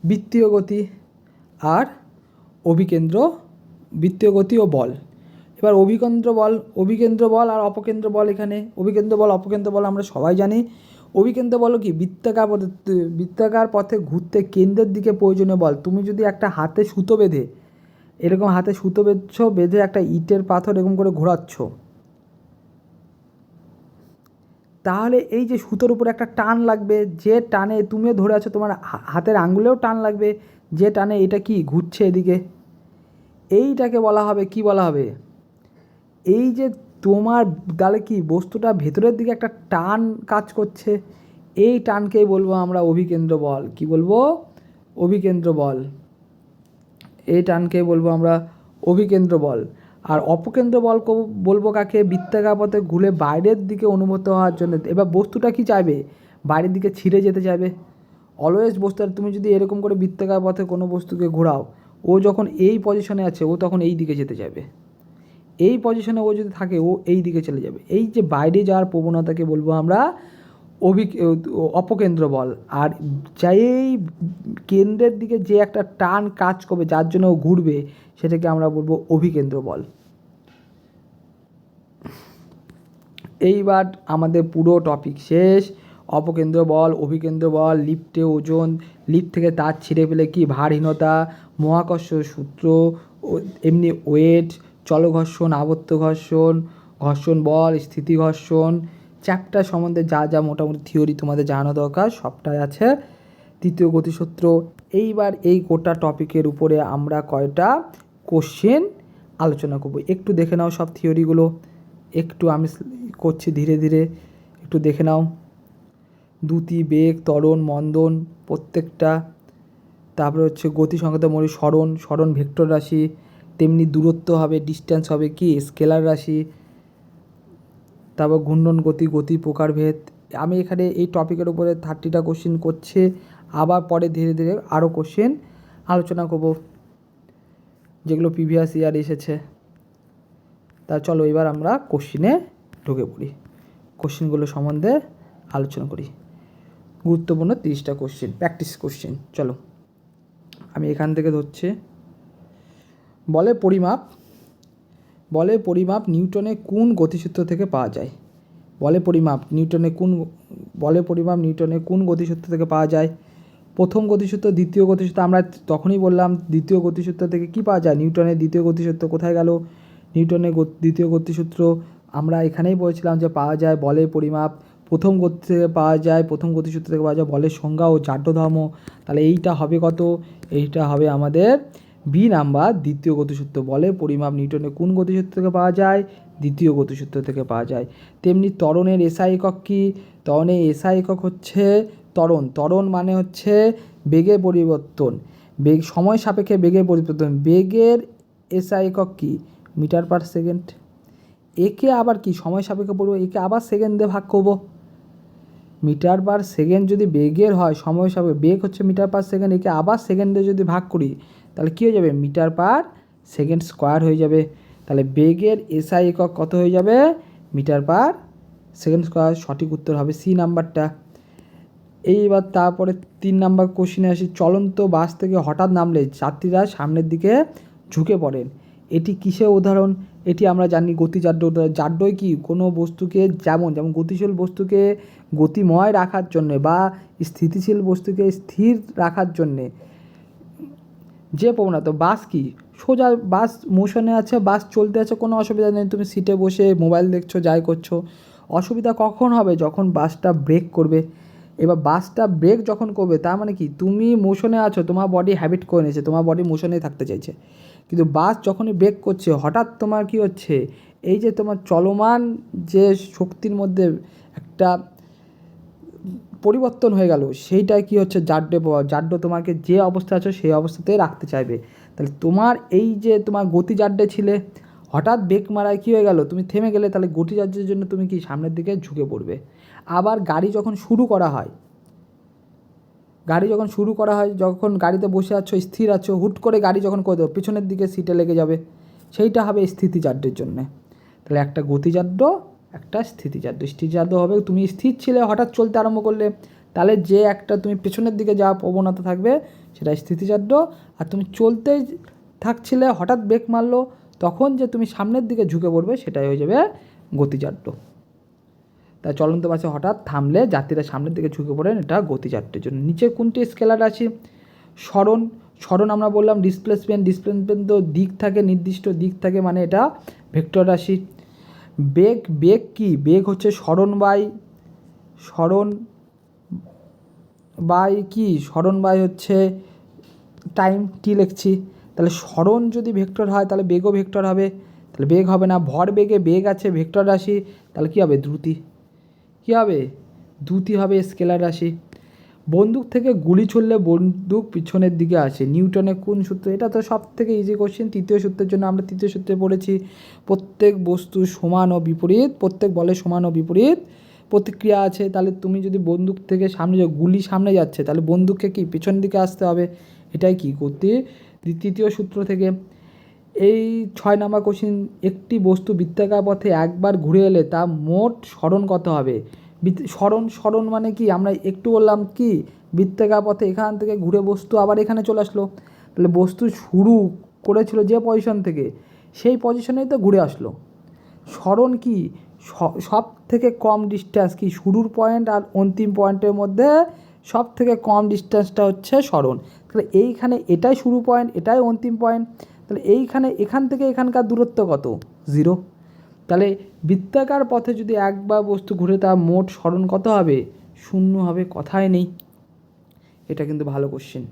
বৃত্তীয় গতি আর অভিকেন্দ্র, বৃত্তীয় গতি ও বল। এবার অভিকেন্দ্র বল আর অপকেন্দ্র বল। এখানে অভিকেন্দ্র বল অপকেন্দ্র বল আমরা সবাই জানি। অভিকেন্দ্র বল কি, বৃত্তাকার পথে ঘুরতে কেন্দ্রের দিকে প্রয়োজনীয় বল। তুমি যদি একটা হাতে সুতো বেঁধে, এরকম হাতে সুতো বেঁধে একটা ইটের পাথর এরকম করে ঘোরাচ্ছ, তাহলে এই যে সুতোর উপরে একটা টান লাগবে, যে টানে তুমিও ধরে আছো, তোমার হাতের আঙ্গুলেও টান লাগবে, যে টানে এটা কি ঘুরছে এদিকে, এইটাকে বলা হবে, কি বলা হবে, এই যে তোমার তাহলে কি বস্তুটা ভেতরের দিকে একটা টান কাজ করছে, এই টানকেই বলবো আমরা অভিকেন্দ্র বল। কি বলবো, অভিকেন্দ্র বল। এই টানকেই বলবো আমরা অভিকেন্দ্র বল। আর অপকেন্দ্র বল বলবো কাকে, বৃত্তাকার পথে ঘুরে বাইরের দিকে অনুভূত হওয়ার জন্য। এবার বস্তুটা কি চাইবে, বাইরের দিকে ছিঁড়ে যেতে চাইবে। অলওয়েজ বস্তুটা তুমি যদি এরকম করে বৃত্তাকার পথে কোনো বস্তুকে ঘোরাও, ও যখন এই পজিশনে আছে ও তখন এই দিকে যেতে চাইবে, এই পজিশনে ও যদি থাকে ও এই দিকে চলে যাবে। এই যে বাইরে যাওয়ার প্রবণতাকে বলবো আমরা অপকেন্দ্র বল। আর যেই কেন্দ্রের দিকে যে একটা টান কাজ করবে যার জন্য ও ঘুরবে, সেটাকে আমরা বলবো অভিকেন্দ্র বল। এইবার আমাদের পুরো টপিক শেষ। অপকেন্দ্র বল, অভিকেন্দ্র বল, লিফটে ওজন, লিফট থেকে তার ছিঁড়ে ফেলে কি ভারহীনতা, মহাকর্ষ সূত্র, এমনি ওয়েট, চলঘর্ষণ, আবর্ত ঘর্ষণ, ঘর্ষণ বল, স্থিতি ঘর্ষণ, চ্যাপ্টার সম্বন্ধে যা যা মোটামুটি থিওরি তোমাদের জানানো দরকার সবটাই আছে। তৃতীয় গতিসূত্র। এইবার এই গোটা টপিকের উপরে আমরা কয়টা কোশ্চেন আলোচনা করব, একটু দেখে নাও সব থিওরিগুলো, একটু আমি করছি ধীরে ধীরে, একটু দেখে নাও। দ্যুতি, বেগ, ত্বরণ, মন্দন প্রত্যেকটা। তারপরে হচ্ছে গতি সংক্রান্ত মৌলিক স্মরণ ভেক্টর রাশি, তেমনি দূরত্ব হবে, ডিস্ট্যান্স হবে কি স্কেলার রাশি। তারপর ঘূর্ণন গতি, গতি প্রকারভেদ। আমি এখানে এই টপিকের উপরে 30টা কোশ্চেন করছে, আবার পরে ধীরে ধীরে আরও কোশ্চেন আলোচনা করব যেগুলো প্রিভিয়াস ইয়ার এসেছে। তা চলো এবার আমরা কোশ্চেনে ঢুকে পড়ি। কোশ্চেনগুলো সম্বন্ধে আলোচনা করি। গুরুত্বপূর্ণ 30টা কোশ্চেন, প্র্যাকটিস কোশ্চেন। চলো আমি এখান থেকে ধরছি। বলের পরিমাপ নিউটনের কোন গতিসূত্র থেকে পাওয়া যায়? বলের পরিমাপ নিউটনের কোন গতিসূত্র থেকে পাওয়া যায়? প্রথম গতিসূত্র, দ্বিতীয় গতিসূত্র। আমরা তখনই বললাম দ্বিতীয় গতিসূত্র থেকে কি পাওয়া যায়? নিউটনের দ্বিতীয় গতিসূত্র কোথায় গেল? নিউটনের দ্বিতীয় গতিসূত্র আমরা এখানেই বলেছিলাম যে পাওয়া যায় বলের পরিমাপ প্রথম গতি থেকে পাওয়া যায়, প্রথম গতিসূত্র থেকে পাওয়া যায় বলের সংজ্ঞা ও জাড্য ধর্ম। তাহলে এইটা হবে কত? এইটা হবে আমাদের বি নাম্বার, দ্বিতীয় গতিসূত্র। বলের পরিমাপ নিউটনের কোন গতিসূত্র থেকে পাওয়া যায়? দ্বিতীয় গতিসূত্র থেকে পাওয়া যায়। তেমনি ত্বরণের এসআই একক কি? ত্বরণের এসআই একক হচ্ছে ত্বরণ মানে হচ্ছে বেগের পরিবর্তন, সময় সাপেক্ষে বেগের পরিবর্তন। বেগের এসআই একক কি? Metre per second. একে আবার কি সময় সাপেক্ষে পড়বো, একে আবার সেকেন্ডে ভাগ করবো। মিটার পার সেকেন্ড যদি বেগের হয়, সময় সাপেক্ষে বেগ হচ্ছে মিটার পার সেকেন্ড, একে আবার সেকেন্ডে যদি ভাগ করি তাহলে কী হয়ে যাবে? মিটার পার সেকেন্ড স্কোয়ার হয়ে যাবে। তাহলে বেগের এসআই একক কত হয়ে যাবে? Metre per second square. সঠিক উত্তর হবে সি নাম্বারটা। এইবার তারপরে 3 নাম্বার কোশ্চেনে আসি। চলন্ত বাস থেকে হঠাৎ নামলে যাত্রীরা সামনের দিকে ঝুঁকে পড়েন, এটি কিসের উদাহরণ? এটি আমরা জানি গতিজাড্য উদাহরণ। জাড্যই কি? কোনো বস্তুকে যেমন গতিশীল বস্তুকে গতিময় রাখার জন্যে বা স্থিতিশীল বস্তুকে স্থির রাখার জন্যে যে প্রবণতা। বাস কি? সোজা বাস মোশনে আছে, বাস চলতে আছে, কোনো অসুবিধা নেই, তুমি সিটে বসে মোবাইল দেখছো, যাই করছো। অসুবিধা কখন হবে? যখন বাসটা ব্রেক করবে। এবার বাসটা ব্রেক যখন করবে তার মানে কি? তুমি মোশনে আছো, তোমার বডি হ্যাবিট করে নিয়েছে, তোমার বডি মোশনেই থাকতে চাইছে। কিন্তু বাস যখনই ব্রেক করছে হঠাৎ তোমার কি হচ্ছে? এই যে তোমার চলমান যে শক্তির মধ্যে একটা পরিবর্তন হয়ে গেল, সেইটাই কি হচ্ছে? জাড্যে প্রভাব। জাড্য তোমাকে যে অবস্থা আছো সেই অবস্থাতেই রাখতে চাইবে। তাহলে তোমার এই যে তোমার গতিজাড্যে ছিলে, হঠাৎ ব্রেক মারায় কী হয়ে গেল? তুমি থেমে গেলে, তাহলে গতিজাড্যের জন্য তুমি কি সামনের দিকে ঝুঁকে পড়বে। আবার গাড়ি যখন শুরু করা হয়, যখন গাড়িতে বসে আছো, স্থির আছো, হুট করে গাড়ি যখন করে দেবো পিছনের দিকে সিটে লেগে যাবে, সেইটা হবে স্থিতিজাড্যের জন্যে। তাহলে একটা গতিজাড্য, একটা স্থিতিজাড্য হবে তুমি স্থির ছিলে, হঠাৎ চলতে আরম্ভ করলে, তাহলে যে একটা তুমি পেছনের দিকে যাওয়ার প্রবণতা থাকবে সেটা স্থিতিজাড্য। আর তুমি চলতেই থাকছিলে, হঠাৎ ব্রেক মারলো, তখন যে তুমি সামনের দিকে ঝুঁকে পড়বে সেটাই হয়ে যাবে গতিজাড্য। তাই চলন্ত বাসে হঠাৎ থামলে যাত্রীরা সামনের দিকে ঝুঁকে পড়েন, এটা গতিজাড্যের জন্য। নিচে কোনটি স্কেলার রাশি? সরণ আমরা বললাম ডিসপ্লেসমেন্ট তো দিক থাকে, নির্দিষ্ট দিক থাকে, মানে এটা ভেক্টর রাশি। বেগ কি? বেগ হচ্ছে সরণ বাই হচ্ছে টাইম, টি লিখছি। তাহলে সরণ যদি ভেক্টর হয় তাহলে বেগও ভেক্টর হবে। তাহলে বেগ হবে না, ভর বেগে বেগ আছে ভেক্টর রাশি, তাহলে কী হবে? দ্রুতি হবে স্কেলার রাশি। বন্দুক থেকে গুলি ছুড়লে বন্দুক পিছনের দিকে আসে, নিউটনের কোন সূত্র? এটা তো সব থেকে ইজি কোশ্চেন। তৃতীয় সূত্রের জন্য আমরা তৃতীয় সূত্রে পড়েছি, প্রত্যেক বস্তু সমান ও বিপরীত, প্রত্যেক বলের সমান ও বিপরীত প্রতিক্রিয়া আছে। তাহলে তুমি যদি বন্দুক থেকে সামনে গুলি সামনে যাচ্ছে, তাহলে বন্দুককে কি পিছন দিকে আসতে হবে, এটাই কি তৃতীয় সূত্র থেকে। এই 6 নাম্বার কোশ্চেন, একটি বস্তু বৃত্তাকার পথে একবার ঘুরে এলে তা মোট সরণ কত হবে? সরণ মানে কি? আমরা একটু বললাম কি, বৃত্তাকার পথে এখান থেকে ঘুরে বস্তু আবার এখানে চলে আসলো, তাহলে বস্তু শুরু করেছিল যে পজিশন থেকে, সেই পজিশনেই তো ঘুরে আসলো। সরণ কি? সব থেকে কম ডিস্টেন্স কি? শুরুর পয়েন্ট আর অন্তিম পয়েন্টের মধ্যে সব থেকে কম ডিস্টেন্সটা হচ্ছে সরণ। তাহলে এইখানে এটাই শুরু পয়েন্ট, এটাই অন্তিম পয়েন্ট, তাহলে এখান থেকে এখানকার দূরত্ব কত? 0। তাহলে বৃত্তাকার পথে যদি একবার বস্তু ঘুরে তার মোট সরণ কত হবে? 0 হবে, কথাই নেই। এটা কিন্তু ভালো কোশ্চেন।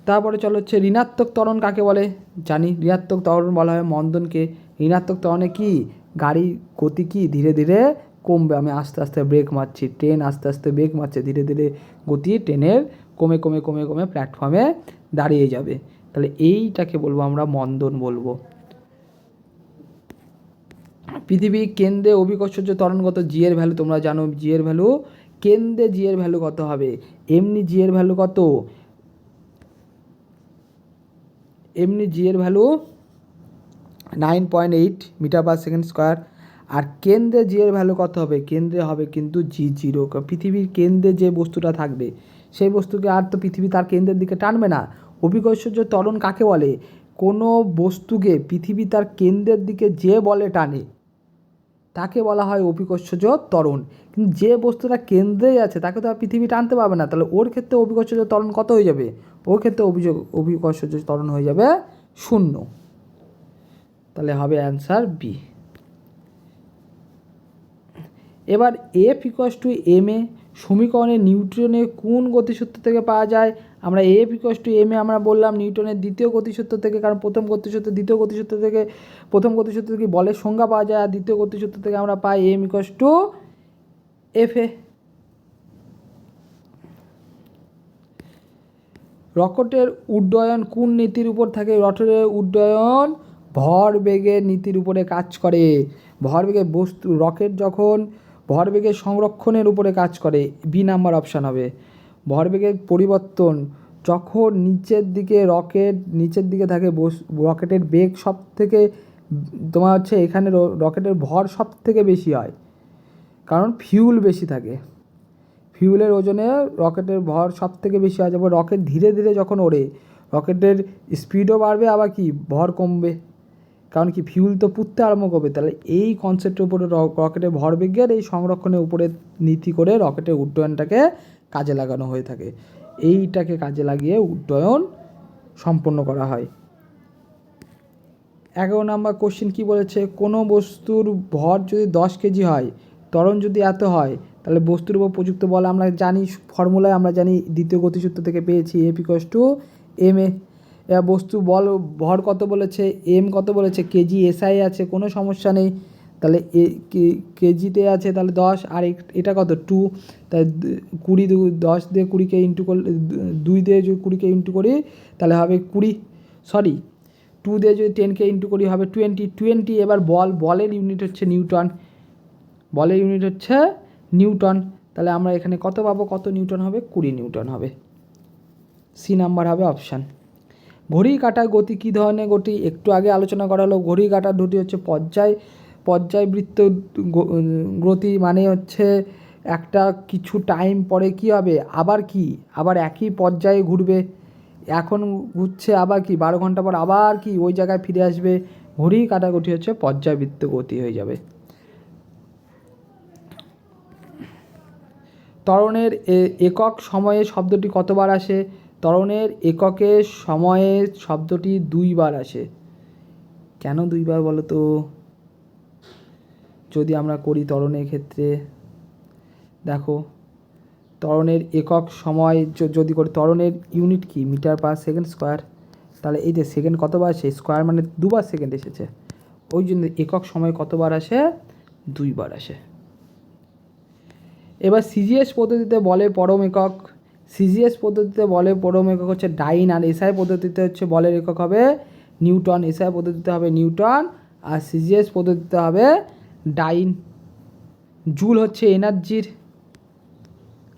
তারপরে চলো হচ্ছে ঋণাত্মক ত্বরণ কাকে বলে? জানি, ঋণাত্মক ত্বরণ বলা হয় মন্দনকে। ঋণাত্মক ত্বরণে কি? গাড়ির গতি কি ধীরে ধীরে কমবে। আমি আস্তে আস্তে ব্রেক মারছি, ট্রেন আস্তে আস্তে ব্রেক মারছে, ধীরে ধীরে গতি ট্রেনের কমে প্ল্যাটফর্মে দাঁড়িয়ে যাবে। তাহলে এইটাকে বলবো আমরা মন্দন বলবো। পৃথিবীর কেন্দ্রে অভিকর্ষজ ত্বরণ কত? জি এর ভ্যালু তোমরা জানো, জি এর ভ্যালু কেন্দ্রে, জি এর ভ্যালু কত হবে? এমনি জি এর ভ্যালু কত? জি এর value 9.8 metre per second square. আর কেন্দ্রে জি এর ভ্যালু কত হবে? কেন্দ্রে হবে কিন্তু G0। পৃথিবীর কেন্দ্রে যে বস্তুটা থাকবে সেই বস্তুকে আর তো পৃথিবী তার কেন্দ্রের দিকে টানবে না। অভিকর্ষজ ত্বরণ কাকে বলে? কোনো বস্তুকে পৃথিবী তার কেন্দ্রের দিকে যে বলে টানে তাকে বলা হয় অভিকর্ষজ ত্বরণ। কিন্তু যে বস্তুটা কেন্দ্রেই আছে তাকে তো আর পৃথিবী টানতে পারবে না, তাহলে ওর ক্ষেত্রে অভিকর্ষজ ত্বরণ কত হয়ে যাবে? ওর ক্ষেত্রে অভিকর্ষজ ত্বরণ হয়ে যাবে 0। তাহলে হবে অ্যান্সার বি। এবার F=ma সমীকরণে নিউটনের কোন গতিসূত্র থেকে পাওয়া যায়? আমরা F=ma আমরা বললাম নিউটনের দ্বিতীয় গতিসূত্র থেকে, কারণ প্রথম গতিসূত্র দ্বিতীয় গতিসূত্র থেকে, প্রথম গতিসূত্র থেকে বলের সংজ্ঞা পাওয়া যায়, আর দ্বিতীয় গতিসূত্র থেকে আমরা পাই m=fa। রকেটের উড্ডয়ন কোন নীতির উপর থাকে? রকেটের উড্ডয়ন ভরবেগের নীতির উপরে কাজ করে। ভরবেগের বস্তু রকেট যখন ভরবেগের সংরক্ষণের উপরে কাজ করে, বি নাম্বার অপশান হবে। ভরবেগের পরিবর্তন যখন নিচের দিকে রকেট নিচের দিকে থাকে, রকেটের বেগ সব থেকে তোমার হচ্ছে এখানে রকেটের ভর সব থেকে বেশি হয়, কারণ ফিউল বেশি থাকে। ফিউলের ওজনে রকেটের ভর সব থেকে বেশি হয়। যাবে রকেট ধীরে ধীরে যখন ওড়ে রকেটের স্পিডও বাড়বে, আবার কি ভর কমবে, কারণ কি ফিউল তো পুড়তে আরম্ভ করবে। তাহলে এই কনসেপ্টের উপরে রকেটের ভরবেগের এই সংরক্ষণের উপরে নীতি করে রকেটের উড্ডয়নটাকে কাজে লাগানো হয়ে থাকে। এইটাকে কাজে লাগিয়ে উড্ডয়ন সম্পন্ন করা হয়। 11 নম্বর কোশ্চেন কি বলেছে? কোনো বস্তুর ভর যদি 10 কেজি হয়, ত্বরণ যদি এত হয়, তাহলে বস্তুর উপর প্রযুক্ত বল আমরা জানি, ফর্মুলায় আমরা জানি দ্বিতীয় গতিসূত্র থেকে পেয়েছি F=ma। এবার বস্তু বল ভর কত বলেছে, এম কত বলেছে, কেজি এসআই আছে, কোনো সমস্যা নেই। তাহলে কেজিতে আছে তাহলে 10, আর এটা কত 2, তাই 20 10 দিয়ে 20কে ইন্টু করলে 2 দিয়ে যদি 20কে ইন্টু করি তাহলে হবে 2 দিয়ে যদি 10কে ইন্টু করি হবে 20। এবার বলের ইউনিট হচ্ছে নিউটন, বলের ইউনিট হচ্ছে নিউটন। তাহলে আমরা এখানে কত পাবো? কত নিউটন হবে? 20 নিউটন হবে। সি নাম্বার হবে অপশান। ঘড়ি কাঁটার গতি কী ধরনের গতি? একটু আগে আলোচনা করা হলো। ঘড়ি কাঁটার গতি হচ্ছে পর্যায়বৃত্ত গতি, মানে হচ্ছে একটা কিছু টাইম পরে কি হবে, আবার একই পর্যায়ে ঘুরবে। এখন ঘুরছে, আবার কি 12 ঘন্টা পর আবার কি ওই জায়গায় ফিরে আসবে। ঘড়ি কাঁটার গতি হচ্ছে পর্যায়বৃত্ত গতি হয়ে যাবে। ত্বরণের একক সময়ে শব্দটি কতবার আসে? ত্বরণের এককে সময়ে শব্দটি 2 বার আসে। কেন 2 বার বলো তো? যদি আমরা করি ত্বরণের ক্ষেত্রে, দেখো ত্বরণের একক সময় যদি করি, ত্বরণের ইউনিট কি? Metre per second square. তাহলে এই যে সেকেন্ড কতবার আসে? স্কোয়ার মানে 2 বার সেকেন্ড এসেছে, ওই জন্য একক সময় কতবার আসে? 2 বার আসে। এবার সিজিএস পদ্ধতিতে বলের পরম একক, সিজিএস পদ্ধতিতে বলের পরম একক হচ্ছে ডাইন, আর এসআই পদ্ধতিতে হচ্ছে বলের একক হবে নিউটন। এসআই পদ্ধতিতে হবে নিউটন, আর সিজিএস পদ্ধতিতে হবে ডাইন। জুল হচ্ছে এনার্জির,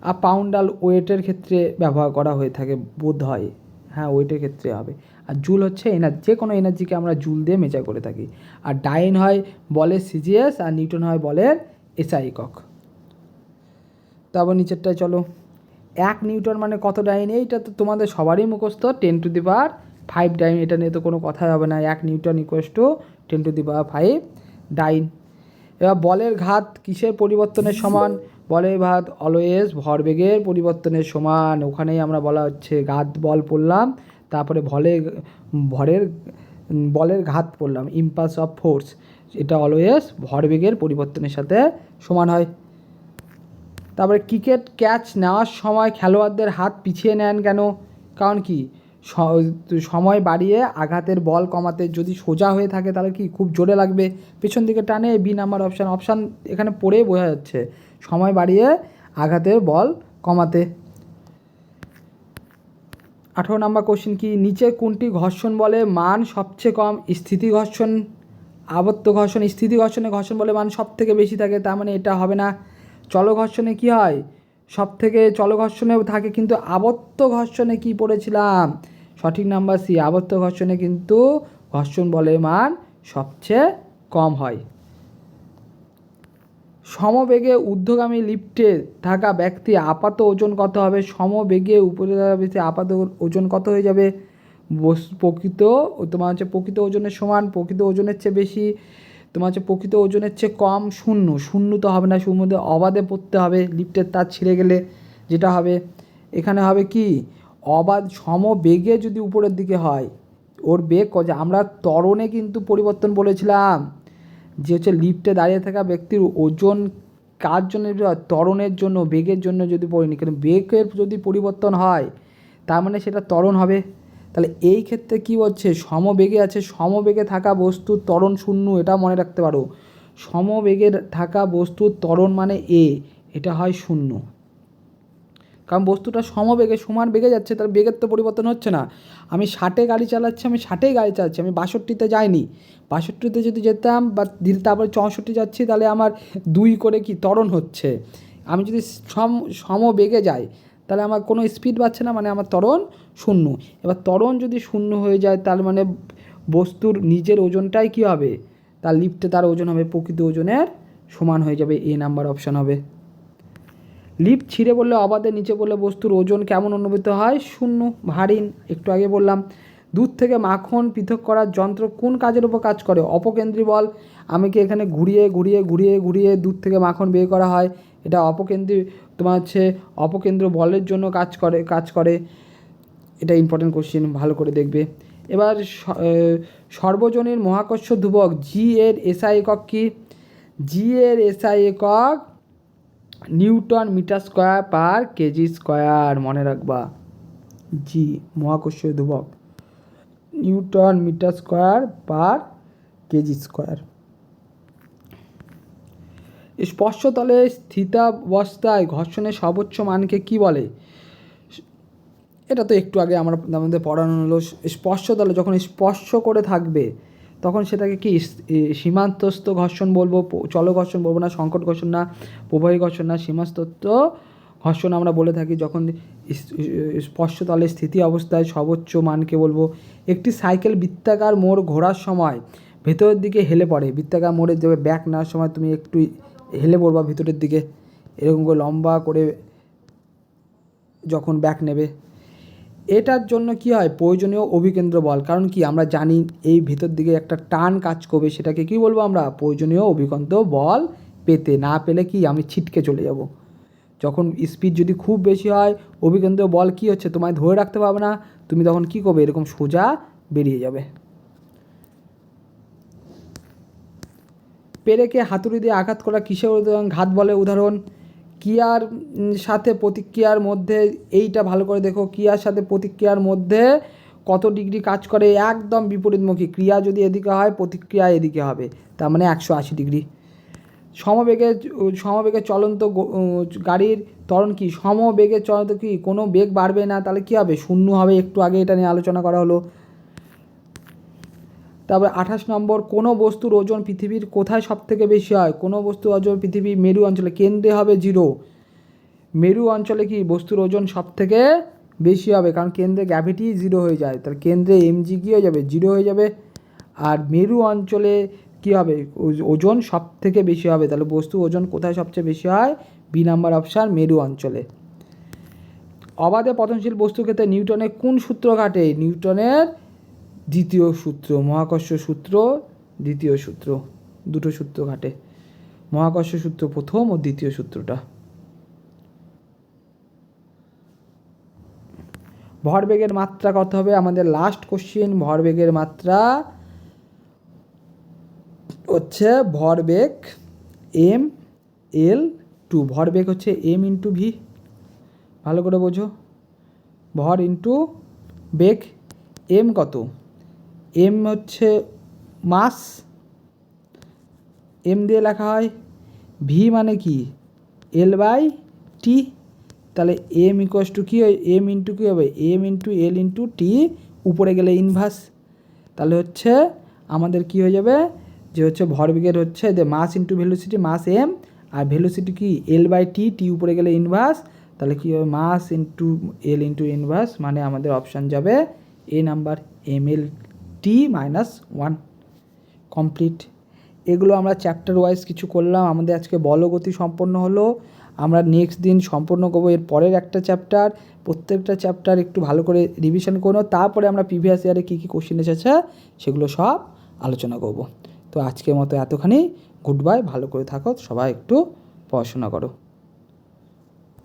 আর পাউন্ডাল ওয়েটের ক্ষেত্রে ব্যবহার করা হয়ে থাকে বোধ হয়, হ্যাঁ ওয়েটের ক্ষেত্রে হবে। আর জুল হচ্ছে এনার্জি, যে কোনো এনার্জিকে আমরা জুল দিয়ে মেজার করে থাকি। আর ডাইন হয় বলের সিজিএস, আর নিউটন হয় বলের এসআই একক। তারপর নিচেরটায় চলো। 1 নিউটন মানে কত ডাইন? এইটা তো তোমাদের সবারই মুখস্থ, 10⁵ ডাইন, এটা নিয়ে তো কোনো কথাই হবে না। 1 নিউটন = 10⁵ ডাইন। এবার বলের ঘাত কিসের পরিবর্তনের সমান? বলের ঘাত অলওয়েজ ভরবেগের পরিবর্তনের সমান। ওখানেই আমরা বলা হচ্ছে ঘাত বল পড়লাম, তারপরে বলের ঘাত পড়লাম, ইম্পালস অফ ফোর্স, এটা অলওয়েজ ভরবেগের পরিবর্তনের সাথে সমান হয়। তারপরে ক্রিকেট ক্যাচ নেওয়ার সময় খেলোয়াড়দের হাত পিছিয়ে নেন কেন? কারণ কি সময় বাড়িয়ে আঘাতের বল কমাতে। যদি সোজা হয়ে থাকে তাহলে কি খুব জোরে লাগবে, পেছন দিকে টানে। বি নাম্বার অপশান এখানে পড়েই বোঝা যাচ্ছে, সময় বাড়িয়ে আঘাতের বল কমাতে। 18 নম্বর কোশ্চেন কি? নিচে কোনটি ঘর্ষণ বলের মান সবচেয়ে কম? স্থিতি ঘর্ষণ, আবর্ত ঘর্ষণ। স্থিতি ঘর্ষণে ঘর্ষণ বলের মান সব থেকে বেশি থাকে, তার মানে এটা হবে না। চলঘর্ষণে কি হয়? সব থেকে চলঘর্ষণে থাকে, কিন্তু আবর্ত ঘর্ষণে কি পড়েছিলাম? সঠিক নাম্বার সি, আবর্ত ঘর্ষণে কিন্তু ঘর্ষণ বলের মান সবচেয়ে কম হয়। সমবেগে ঊর্ধ্বগামী লিফটে থাকা ব্যক্তি আপাত ওজন কত হবে? সমবেগে উপরে ব্যক্তি আপাত ওজন কত হয়ে যাবে? প্রকৃত তোমার হচ্ছে প্রকৃত ওজনের সমান, প্রকৃত ওজনের চেয়ে বেশি, তোমার হচ্ছে প্রকৃত ওজনের চেয়ে কম, শূন্য। শূন্য তো হবে না, শূন্য মধ্যে অবাধে পড়তে হবে, লিফটের তার ছিঁড়ে গেলে যেটা হবে। এখানে হবে কি অবাধ সমবেগে যদি উপরের দিকে হয়, ওর বেগ আমরা ত্বরণে কিন্তু পরিবর্তন বলেছিলাম যে হচ্ছে লিফটে দাঁড়িয়ে থাকা ব্যক্তির ওজন কার জন্য? ত্বরণের জন্য, বেগের জন্য যদি পড়িনি, কিন্তু বেগের যদি পরিবর্তন হয় তার মানে সেটা ত্বরণ হবে। তাহলে এই ক্ষেত্রে কী হচ্ছে, সমবেগে আছে, সমবেগে থাকা বস্তুর ত্বরণ শূন্য, এটা মনে রাখতে পারো। সমবেগে থাকা বস্তুর ত্বরণ মানে এটা হয় শূন্য, কারণ বস্তুটা সমবেগে সমান বেগে যাচ্ছে, তার বেগের তো পরিবর্তন হচ্ছে না। আমি 60-এ গাড়ি চালাচ্ছি, আমি 60-এই গাড়ি চালাচ্ছি, আমি 62-তে যাইনি। 62-তে যদি যেতাম বা তারপরে 64 যাচ্ছি, তাহলে আমার 2 করে কি ত্বরণ হচ্ছে। আমি যদি সমবেগে যাই তাহলে আমার কোনো স্পিড পাচ্ছে না, মানে আমার ত্বরণ শূন্য। এবার ত্বরণ যদি শূন্য হয়ে যায় তার মানে বস্তুর নিজের ওজনটাই কী হবে, তার লিফটে তার ওজন হবে প্রকৃত ওজনের সমান হয়ে যাবে। এ নাম্বার অপশান হবে। লিফট ছিঁড়ে পড়লে অবাধে নিচে পড়লে বস্তুর ওজন কেমন অনুভূত হয়? শূন্য, ভারী। একটু আগে বললাম। দুধ থেকে মাখন পৃথক করার যন্ত্র কোন কাজের উপর কাজ করে? অপকেন্দ্রী বল। আমি কি এখানে ঘুরিয়ে ঘুরিয়ে ঘুরিয়ে ঘুরিয়ে দুধ থেকে মাখন বের করা হয়, এটা অপকেন্দ্রী, তোমার হচ্ছে অপকেন্দ্র বলের জন্য কাজ করে। এটা ইম্পর্টেন্ট কোশ্চেন, ভালো করে দেখবে। এবার সর্বজনীন মহাকর্ষ ধ্রুবক জি এর এসআই একক কি? জি এর এসআই একক newton metre square per KG square, মনে রাখবা। জি মহাকর্ষীয় ধ্রুবক newton metre square per KG square. স্পর্শতলে স্থিতাবস্থায় ঘর্ষণের সর্বোচ্চ মানকে কি বলে? এটা তো একটু আগে আমাদের পড়ানো হলো। স্পর্শতলে যখন স্পর্শ করে থাকবে তখন সেটাকে কি সীমান্তস্থ ঘর্ষণ বলবো, চল ঘর্ষণ বলবো না, সংকট ঘর্ষণ না, প্রবাহী ঘর্ষণ না, সীমান্তস্থ ঘর্ষণ আমরা বলে থাকি। যখন স্পর্শতলে স্থিতি অবস্থায় সর্বোচ্চ মানকে বলবো। একটি সাইকেল বৃত্তাকার মোড় ঘোরার সময় ভেতরের দিকে হেলে পড়ে। বৃত্তাকার মোড়ে যাবে ব্যাক নেওয়ার সময় তুমি একটু হেলে পড়বা ভিতরের দিকে, এরকম করে লম্বা করে যখন ব্যাক নেবে। এটার জন্য কি হয়? প্রয়োজনীয় অভিকেন্দ্র বল। কারণ কি আমরা জানি এই ভেতর দিকে একটা টান কাজ করবে, সেটাকে কি বলবো আমরা? প্রয়োজনীয় অভিকেন্দ্র বল পেতে না পেলে কি আমি ছিটকে চলে যাব। যখন স্পিড যদি খুব বেশি হয়, অভিকেন্দ্র বল কি হচ্ছে, তোমায় ধরে রাখতে পারবে না, তুমি তখন কি করবে? এরকম সোজা বেরিয়ে যাবে। পেরেকে হাতুড়ি দিয়ে আঘাত করা কিসের উদাহরণ? ঘাত বলে উদাহরণ। ক্রিয়ার সাথে প্রতিক্রিয়ার মধ্যে, এইটা ভালো করে দেখো, ক্রিয়ার সাথে প্রতিক্রিয়ার মধ্যে কত ডিগ্রি কাজ করে? একদম বিপরীতমুখী। ক্রিয়া যদি এদিকে হয়, প্রতিক্রিয়া এদিকে হবে, তার মানে 180 ডিগ্রি। সমবেগে চলন্ত গাড়ির ত্বরণ কি? সমবেগে চলন্ত কি কোনো বেগ বাড়বে না, তাহলে কী হবে? শূন্য হবে। একটু আগে এটা নিয়ে আলোচনা করা হলো। তারপরে 28 নম্বর, কোনো বস্তুর ওজন পৃথিবীর কোথায় সবথেকে বেশি হয়? কোনো বস্তুর ওজন পৃথিবীর মেরু অঞ্চলে, কেন্দ্রে হবে 0। মেরু অঞ্চলে কি বস্তুর ওজন সবথেকে বেশি হবে, কারণ কেন্দ্রে গ্র্যাভিটি 0 হয়ে যায়, তাহলে কেন্দ্রে এমজি কী হয়ে যাবে? 0 হয়ে যাবে। আর মেরু অঞ্চলে কী হবে? ওজন সবথেকে বেশি হবে। তাহলে বস্তুর ওজন কোথায় সবচেয়ে বেশি হয়? বি নাম্বার অপশান, মেরু অঞ্চলে। অবাধে পতনশীল বস্তুর ক্ষেত্রে নিউটনের কোন সূত্র খাটে? নিউটনের দ্বিতীয় সূত্র, মহাকর্ষ সূত্র, দ্বিতীয় সূত্র, দুটো সূত্র খাটে। মহাকর্ষ সূত্র প্রথম ও দ্বিতীয় সূত্রটা। ভরবেগের মাত্রা কত হবে? আমাদের লাস্ট কোশ্চেন। ভরবেগের মাত্রা হচ্ছে ভরবেগ m/l/2। ভরবেগ হচ্ছে m/v, ভালো করে বোঝো। ভর ইন্টু বেগ। m কত? m হচ্ছে মাস, m দিয়ে লেখা হয়। v মানে কি? l/t। তাহলে m ইকুয়ালস টু কী হয়? m ইন্টু কী হবে? m into l into T, উপরে গেলে ইনভার্স। তাহলে হচ্ছে আমাদের কি হয়ে যাবে? যে হচ্ছে ভরবেগের হচ্ছে যে mass into velocity, mass m, আর ভেলোসিটি কি? l/t, টি উপরে গেলে ইনভার্স। তাহলে কী হবে? Mass into l into inverse, মানে আমাদের অপশান যাবে এ নাম্বার, ml/t - 1। কমপ্লিট। এগুলো আমরা চ্যাপ্টার ওয়াইজ কিছু করলাম। আমাদের আজকে বলগতি সম্পন্ন হলো। আমরা নেক্সট দিন সম্পূর্ণ করবো এর পরের একটা চ্যাপ্টার। প্রত্যেকটা চ্যাপ্টার একটু ভালো করে রিভিশন করো, তারপরে আমরা প্রিভিয়াস ইয়ারে কী কী কোশ্চেন এসেছে সেগুলো সব আলোচনা করব। তো আজকের মতো এতখানি, গুড বাই, ভালো করে থাকো সবাই, একটু পড়াশোনা করো।